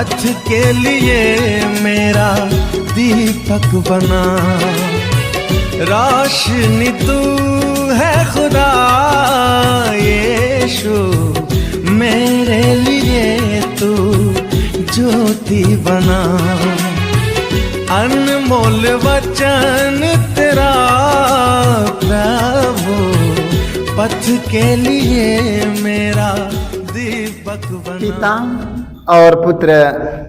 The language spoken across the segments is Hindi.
पथ के लिए मेरा दीपक बना। रोशनी तू है खुदा यीशु, मेरे लिए तू ज्योति बना। अनमोल वचन तेरा प्रभु, पथ के लिए मेरा दीपक बना। पिता और पुत्र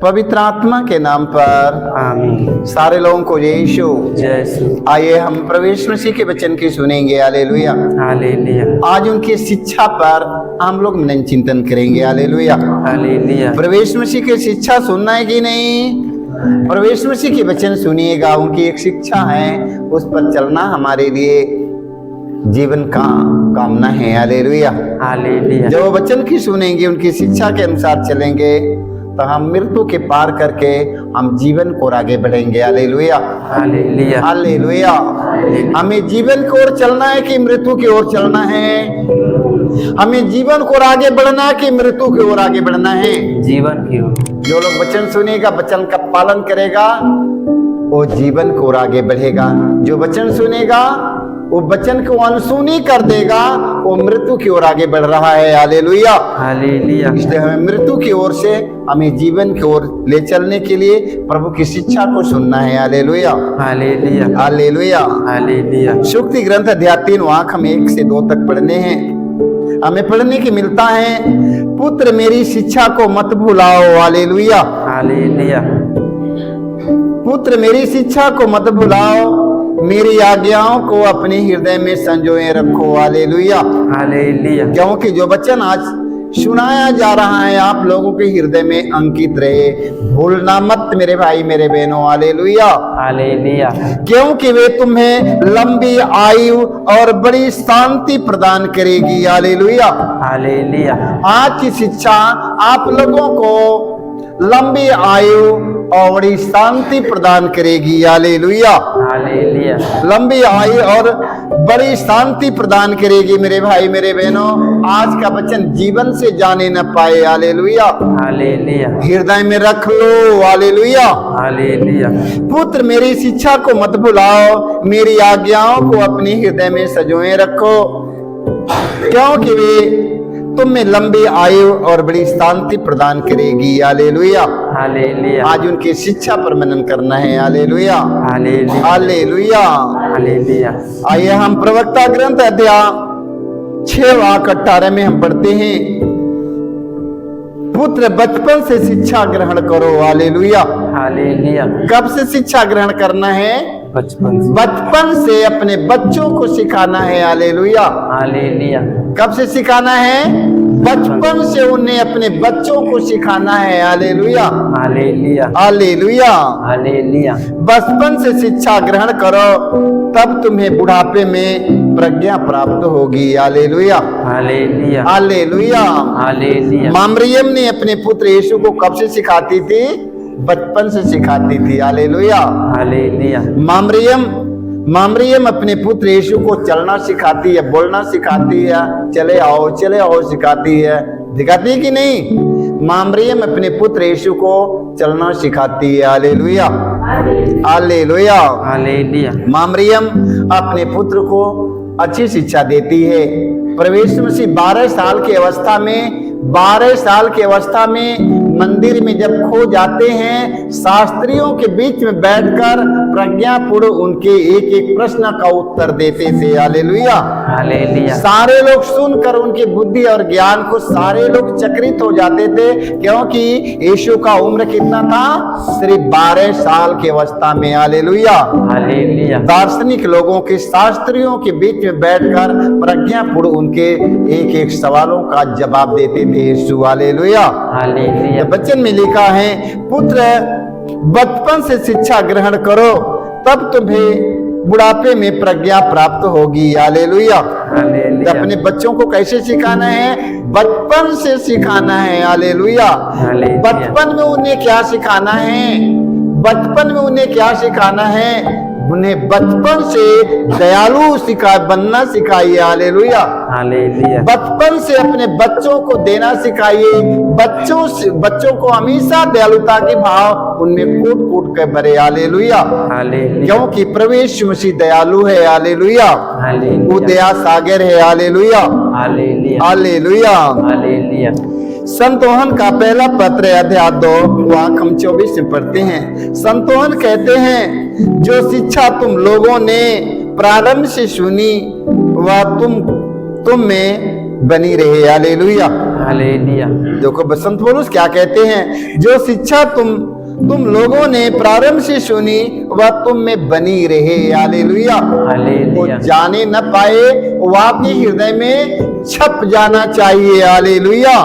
पवित्र आत्मा के नाम पर आमीन। सारे लोगों को यीशु जय। आइए हम प्रवेश मसीह के वचन की सुनेंगे। हालेलुया। हालेलुया। आज उनकी शिक्षा पर हम लोग मनन चिंतन करेंगे। हालेलुया। हालेलुया। प्रवेश मसीह की शिक्षा सुनना है कि नहीं? प्रवेश मसीह के वचन सुनिएगा। उनकी एक शिक्षा है, उस पर चलना हमारे लिए जीवन का कामना है। हालेलुया। हालेलुया। जो वचन की सुनेंगे, उनकी शिक्षा के अनुसार चलेंगे, तो हम मृत्यु के पार करके हम जीवन को आगे बढ़ेंगे। हालेलुया। हालेलुया। हालेलुया। हमें जीवन की ओर चलना है कि मृत्यु की ओर चलना है? हमें जीवन को आगे बढ़ना है कि मृत्यु की ओर आगे बढ़ना है? जीवन की ओर। जो लोग वचन सुनेगा, वचन का पालन करेगा, वो जीवन को ओर आगे बढ़ेगा। जो वचन सुनेगा, वो वचन को अनसुनी कर देगा, वो मृत्यु की ओर आगे बढ़ रहा है। हालेलुया। हालेलुया। इसलिए हमें मृत्यु की ओर से हमें जीवन की ओर ले चलने के लिए प्रभु की शिक्षा को सुनना है। हालेलुया। हालेलुया। हालेलुया। हालेलुया। सुक्ति ग्रंथ अध्याय 3 वाक्य हम 1 से 2 तक पढ़ने हैं। हमें पढ़ने की मिलता है, पुत्र मेरी शिक्षा को मत भुलाओ। हालेलुया। हालेलुया। पुत्र मेरी शिक्षा को मत भुलाओ, मेरी आज्ञाओं को अपने हृदय में संजोए रखो। हालेलुया। हालेलुया। क्योंकि जो वचन आज सुनाया जा रहा है आप लोगों के हृदय में अंकित रहे, भूलना मत मेरे भाई मेरे बहनों। हालेलुया। हालेलुया। क्योंकि वे तुम्हें लंबी आयु और बड़ी शांति प्रदान करेगी। हालेलुया। हालेलुया। आज की शिक्षा आप लोगों को लंबी आयु और बड़ी शांति प्रदान करेगी। हालेलुया। हालेलुया। लंबी आयु और बड़ी शांति प्रदान करेगी मेरे भाई मेरे बहनों। आज का वचन जीवन से जाने न पाए। हालेलुया। हालेलुया। हृदय में रख लो। हालेलुया। हालेलुया। पुत्र मेरी शिक्षा को मत भुलाओ, मेरी आज्ञाओं को अपने हृदय में संजोए रखो, क्योंकि वे तुम्हें लंबी आयु और बड़ी शांति प्रदान करेगी। हालेलुया। हालेलुया। आज उनकी शिक्षा पर मनन करना है। हालेलुया। हालेलुया। हालेलुया। हालेलुया। आइए हम प्रवक्ता ग्रंथ अध्याय 6 वाक्य 18 में हम पढ़ते हैं, पुत्र बचपन से शिक्षा ग्रहण करो। हालेलुया। हालेलुया। कब से शिक्षा ग्रहण करना है? बचपन से। बचपन से अपने बच्चों को सिखाना है। हालेलुया। हालेलुया। कब से सिखाना है? बचपन से उन्हें अपने बच्चों को सिखाना है। हालेलुया। हालेलुया। हालेलुया। हालेलुया। बचपन से शिक्षा ग्रहण करो, तब तुम्हें बुढ़ापे में प्रज्ञा प्राप्त होगी। हालेलुया। हालेलुया। हालेलुया। हालेलुया। माँ मरियम ने अपने पुत्र यीशु को कब से सिखाती थी? बचपन से सिखाती थी। हालेलुया। हालेलुया। माँ मरियम अपने पुत्र यीशु को चलना सिखाती है, बोलना सिखाती है, चले आओ सिखाती है, दिखाती है कि नहीं? माँ मरियम अपने पुत्र यीशु को चलना सिखाती है। हालेलुया। हालेलुया। हालेलुया। माँ मरियम अपने पुत्र को अच्छी शिक्षा देती है। प्रवेश मसीह 12 साल की अवस्था में मंदिर में जब खो जाते हैं, शास्त्रियों के बीच में बैठकर प्रज्ञापूर्ण उनके एक एक प्रश्न का उत्तर देते थे। हालेलुया। हालेलुया। सारे लोग सुनकर उनकी बुद्धि और ज्ञान को सारे लोग चकित हो जाते थे, क्योंकि यीशु का उम्र कितना था? सिर्फ 12 साल की अवस्था में। हालेलुया। हालेलुया। दार्शनिक लोगों के, शास्त्रियों के बीच में बैठकर प्रज्ञापूर्ण उनके एक एक सवालों का जवाब देते थे यीशु। हालेलुया। हालेलुया। वचन में लिखा है, पुत्र बचपन से शिक्षा ग्रहण करो, तब तुम्हें बुढ़ापे में प्रज्ञा प्राप्त होगी। हालेलुया। हालेलुया। अपने बच्चों को कैसे सिखाना है? बचपन से सिखाना है। हालेलुया। हालेलुया। बचपन में उन्हें क्या सिखाना है? बचपन में उन्हें क्या सिखाना है? उन्हें बचपन से दयालु बनना सिखाइए। हालेलुया। हालेलुया। बचपन से अपने बच्चों को देना सिखाइए। बच्चों को हमेशा दयालुता के भाव उनमें कूट कूट कर भरे। हालेलुया। हालेलुया। क्योंकि प्रभु यीशु मसीह दयालु है। हालेलुया। वो दया सागर है। हालेलुया। हालेलुया। हालेलुया। हालेलुया। संत योहन का पहला पत्र अध्याय 2 वाक्य हम 24 में पढ़ते हैं। संत योहन कहते हैं, जो शिक्षा तुम लोगों ने प्रारंभ से सुनी वह तुम में बनी रहे। हालेलुया। हालेलुया। देखो संत पौलुस क्या कहते हैं, जो शिक्षा तुम लोगों ने प्रारंभ से सुनी वह तुम में बनी रहे। हालेलुया। वो जाने न पाए वो आपके हृदय में छप जाना चाहिए। हालेलुया।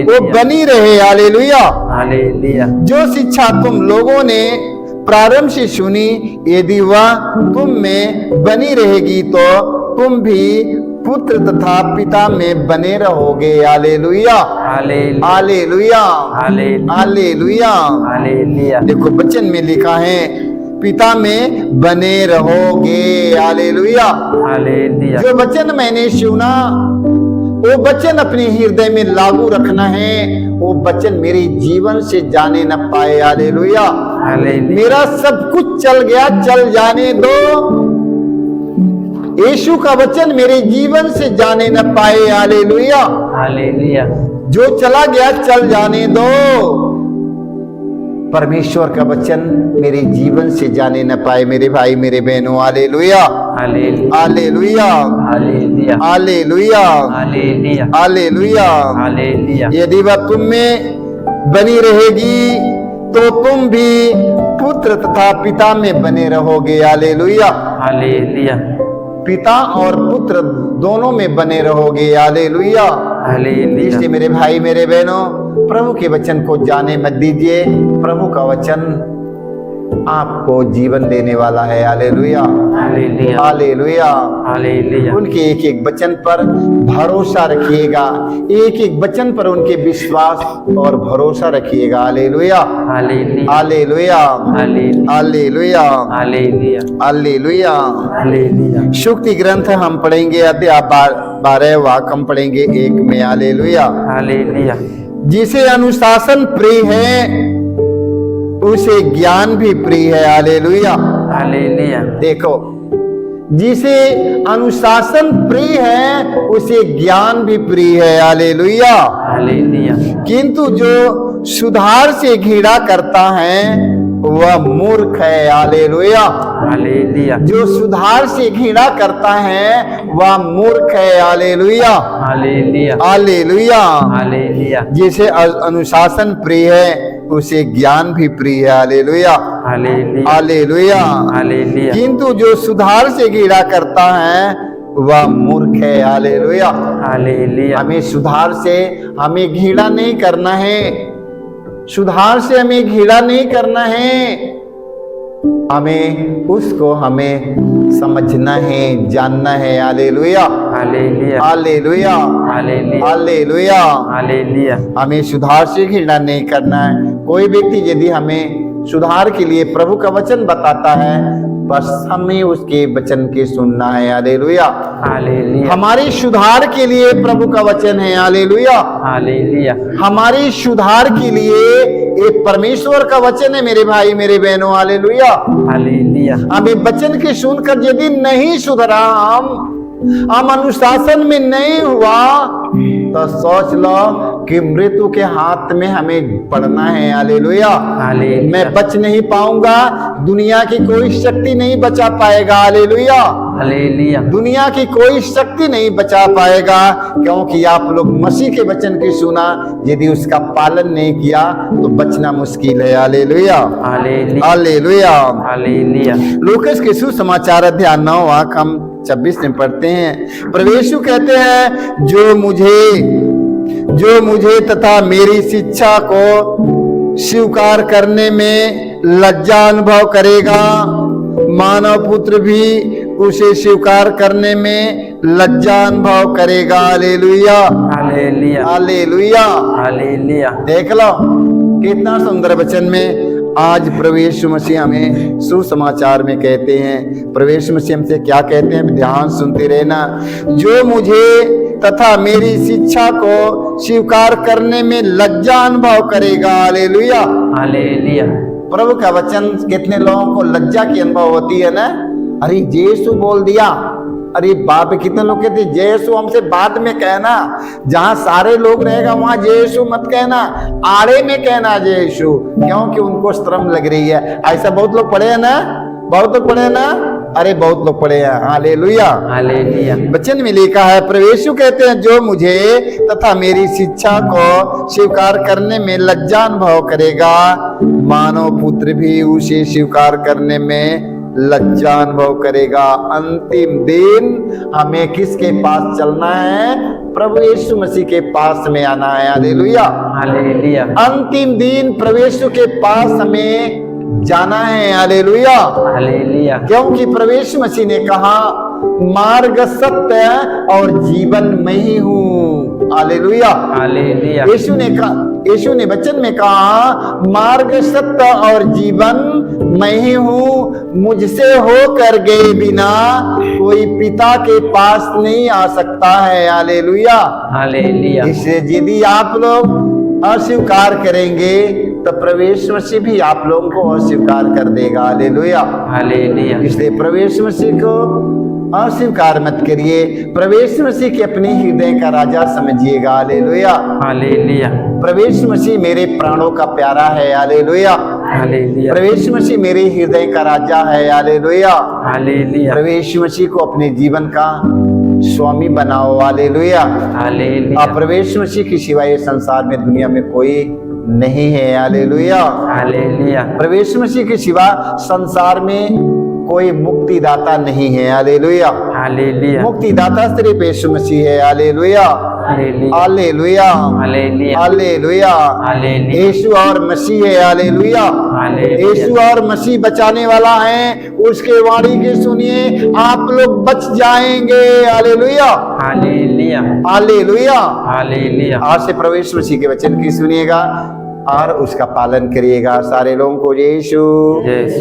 वो बनी रहे। हालेलुया। हालेलुया। जो शिक्षा तुम लोगों ने प्रारंभ से सुनी यदि वह तुम में बनी रहेगी तो तुम भी पुत्र तथा पिता में बने रहोगे। हालेलुया। हालेलुया। हालेलुया। हालेलुया। देखो वचन में लिखा है पिता में बने रहोगे। हालेलुया। हालेलुया। जो वचन मैंने सुना वो वचन अपने हृदय में लागू रखना है। वो वचन मेरे जीवन से जाने न पाए। हालेलुया। मेरा सब कुछ चल गया, चल जाने दो। यीशु का वचन मेरे जीवन से जाने न पाए। हालेलुया। हालेलुया। जो चला गया चल जाने दो। परमेश्वर का वचन मेरे जीवन से जाने न पाए। मेरे भाई मेरे बहनों। Hallelujah. Hallelujah. Hallelujah. Hallelujah. Hallelujah. Hallelujah. Hallelujah. यदि वह तुम में बनी रहेगी तो तुम भी पुत्र तथा पिता में बने रहोगे। हालेलुया। हालेलुया। पिता और पुत्र दोनों में बने रहोगे। हालेलुया। हालेलुया। इसलिए मेरे भाई मेरे बहनों, प्रभु के वचन को जाने मत दीजिए। प्रभु का वचन आपको जीवन देने वाला है। हालेलुया। हालेलुया। हालेलुया। हालेलुया। उनके एक एक वचन पर भरोसा रखिएगा। एक एक वचन पर उनके विश्वास और भरोसा रखिएगा। Hallelujah. Hallelujah. Hallelujah. Hallelujah. Hallelujah. Hallelujah. Hallelujah. शुक्ति ग्रंथ हम पढ़ेंगे अध्याय 12 वाक्य हम पढ़ेंगे 1 में। हालेलुया। हालेलुया। जिसे अनुशासन प्रिय है उसे ज्ञान भी प्रिय है। हालेलुया। हालेलुया। देखो, जिसे अनुशासन प्रिय है उसे ज्ञान भी प्रिय है। हालेलुया। हालेलुया। किंतु जो सुधार से घृणा करता है वह मूर्ख है। हालेलुया। हालेलुया। जो सुधार से घृणा करता है वह मूर्ख है। हालेलुया। हालेलुया। हालेलुया। हालेलुया। जिसे अनुशासन प्रिय है उसे ज्ञान भी प्रिय है। हालेलुया। हालेलुया। हालेलुया। हालेलुया। किंतु जो सुधार से घृणा करता है वह मूर्ख है। हालेलुया। हालेलुया। हमें सुधार से हमें घृणा नहीं करना है। सुधार से हमें घृणा नहीं करना है। हमें समझना है, जानना है। Hallelujah. Hallelujah. Hallelujah. Hallelujah. Hallelujah. Hallelujah. हमें सुधार से घृणा नहीं करना है। कोई व्यक्ति यदि हमें सुधार के लिए प्रभु का वचन बताता है बस हमें उसके वचन के सुनना है। हालेलुया। हालेलुया। हमारे सुधार के लिए प्रभु का वचन है। हालेलुया। हालेलुया। हमारे सुधार के लिए एक परमेश्वर का वचन है। मेरे भाई मेरे बहनों। हालेलुया। हालेलुया। हमें वचन के सुनकर यदि नहीं सुधरा, हम अनुशासन में नहीं हुआ तो सोच लो कि मृत्यु के हाथ में हमें पड़ना है। हालेलुया। हालेलुया। मैं बच नहीं पाऊंगा, दुनिया की कोई शक्ति नहीं बचा पाएगा। हालेलुया। हालेलुया। दुनिया की कोई शक्ति नहीं बचा पाएगा, क्योंकि आप लोग मसीह के वचन की सुना, यदि उसका पालन नहीं किया तो बचना मुश्किल है। Hallelujah. Hallelujah. Hallelujah. Hallelujah. Lucas के सुसमाचार अध्याय 9 वाक्य हम 26 में पढ़ते हैं। प्रभु यीशु कहते हैं, जो मुझे तथा मेरी शिक्षा को स्वीकार करने में लज्जा अनुभव करेगा, मानव पुत्र भी उसे स्वीकार करने में लज्जा अनुभव करेगा। हालेलुया। हालेलुया। हालेलुया। हालेलुया। देख लो कितना सुंदर वचन में आज प्रभु यीशु मसीह हमें सुसमाचार में कहते हैं, प्रभु यीशु मसीह हमसे क्या कहते हैं, ध्यान सुनते रहना। जो मुझे तथा मेरी शिक्षा को स्वीकार करने में लज्जा अनुभव करेगा, हालेलुया। हालेलुया। प्रभु का वचन कितने लोगों को लज्जा की अनुभव होती है ना, अरे यीशु बोल दिया, अरे बाप, कितने लोग कहते यीशु हमसे बाद में कहना, जहां सारे लोग रहेगा वहां यीशु मत कहना, आड़े में कहना यीशु, क्योंकि उनको शर्म लग रही है। ऐसा बहुत लोग पढ़े हैं ना, बहुत लोग पढ़े हैं ना, अरे बहुत लोग पढ़े हैं, हालेलुया। हालेलुया। वचन में लिखा है, प्रभु यीशु कहते हैं जो मुझे तथा मेरी शिक्षा को स्वीकार करने में लज्जा अनुभव करेगा, मानव पुत्र भी उसे स्वीकार करने में लज्जा अनुभव करेगा। अंतिम दिन हमें किसके पास चलना है? प्रभु यीशु मसीह के पास में आना है, हालेलुया। हालेलुया। अंतिम दिन प्रभु यीशु के पास हमें जाना है, हालेलुया। हालेलुया। क्योंकि प्रभु यीशु मसीह ने कहा मार्ग, सत्य और जीवन मैं ही हूँ, हालेलुया। हालेलुया। यीशु ने वचन में कहा मार्ग, सत्य और जीवन मैं ही हूँ, मुझसे होकर गए बिना कोई पिता के पास नहीं आ सकता है, हालेलुया। हालेलुया। इसलिए यदि आप लोग अस्वीकार करेंगे तो प्रभु यीशु मसीह भी आप लोगों को अस्वीकार कर देगा, हालेलुया। हालेलुया। इसलिए प्रभु यीशु मसीह को अस्वीकार मत करिए, प्रभु यीशु मसीह के अपने हृदय का राजा समझिएगा, हालेलुया। हालेलुया। प्रभु यीशु मसीह मेरे प्राणों का प्यारा है, हालेलुया। हालेलुया। प्रभु यीशु मसीह मेरे हृदय का राजा है, हालेलुया। हालेलुया। प्रभु यीशु मसीह को अपने जीवन का स्वामी बनाओ, हालेलुया। हालेलुया। आप प्रभु यीशु मसीह के सिवाय इस संसार में दुनिया में कोई नहीं है, हालेलुया। हालेलुया। प्रभु यीशु मसीह के सिवा संसार में कोई मुक्तिदाता नहीं है, हालेलुया। हालेलुया। मुक्तिदाता सिर्फ यीशु मसीह है, hallelujah. Hallelujah. Hallelujah. Hallelujah. Hallelujah. Hallelujah. Yeshu और मसीह है, हालेलुया। हालेलुया। यीशु और मसीह बचाने वाला है, उसके वाणी के सुनिए, आप लोग बच जाएंगे, हालेलुया। हालेलुया। हालेलुया। हालेलुया। आज से प्रभु यीशु मसीह के वचन की सुनिएगा और उसका पालन करिएगा। सारे लोगों को यीशु यीशु